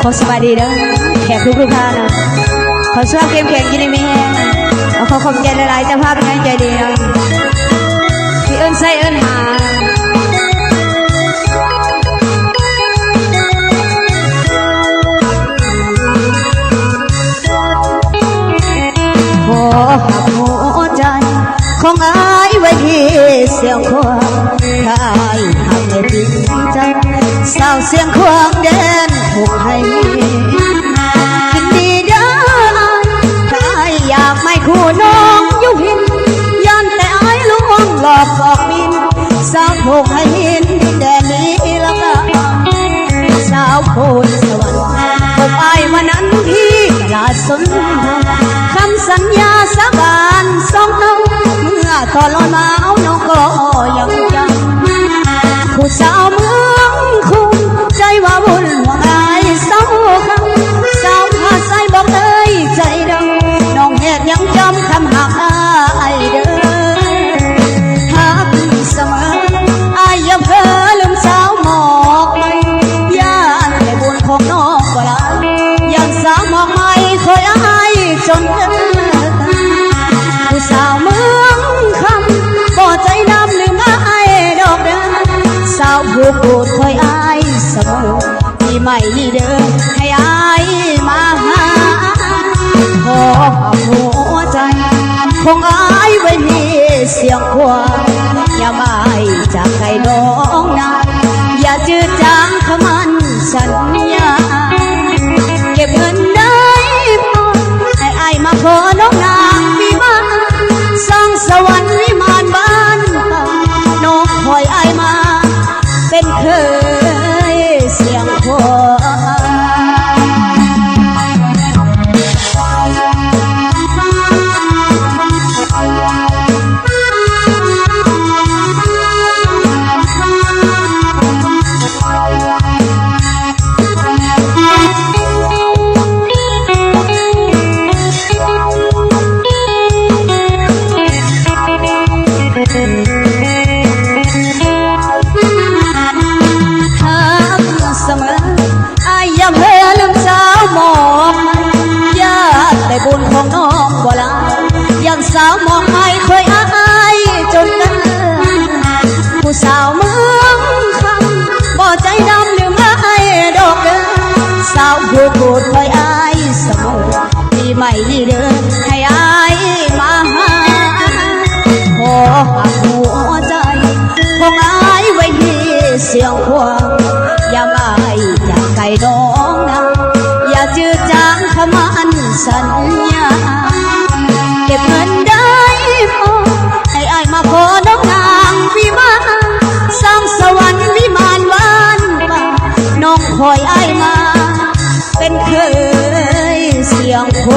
ขอสวัสดีเด้อแขกทุกท่านนะขอสวัสดีเกมแข่งกินไม่แห้งขอขอบใจหลายๆเจ้าภาพเป็นใจดีนะพี่เอิญใส่เอิญหาขอหักหัวใจของอายไว้ที่เสียงควงถ้าอายหักไม่จริงจังสาวเสียงควงเด่นถูกให้กินดีเด้อถ้าอายอยากไม่คู่น้องยุพินย้อนแต่อายลวงหลอกบอกบินสาวถูกให้หินแดนนี้ละกันสาวโพนสวรรค์ผมอายวันนั้นที่ตลาดสนคำสัญญาสาบานสองเราเมื่อตอนลอยมาเอาน้องก็ยังจำผู้สาวเมืองคุ้มใจว่าวุ่นห่วงอายเศร้าคำสาวพาใส่บอกเอ้ยใจดำน้องเหตุยังจำคำหักอายเด้อหักเสมออายยังเพ้อลืมสาวหมอกไม่ย่านแต่บุญของน้องก็ละยังสาวหมอกไม่คอยอายจนเธอผู้สาวเมืองคำบ่ใจดำลืมอายดอกเด้อสาวผู้พูดคอยอายเสมอที่ไม่เด้อให้อายมาหาขอหัวใจของอายไว้ที่เสียงควงอย่าไม่จากใครน้องนะอย่าจืดจางคำมันสัญญาเก็บเงินได้พอให้อายมาขอน้องนางวิมานสร้างสวรรค์วิมานบ้านน้องคอยอายมาเป็นเคยเสียงควงบุญของน้องบ่ละยังสาวมองไม่เคยอายจนกันผู้สาวเมืองคำบ่ใจดำลืมอายดอกเด้อสาวผู้พูดคอยอายเสมอที่ไม่เด้อให้อายมาหาขอหักหัวใจของอายไว้ที่เสียงควงอย่าไม่จากไกลน้องนะอย่าจืดจางคำมันสัญญาเก็บเงินได้พอให้อายมาขอน้องนางวิมานสร้างสวรรค์วิมานบ้านป่าน้องคอยอายมาเป็นเคยเสียงโค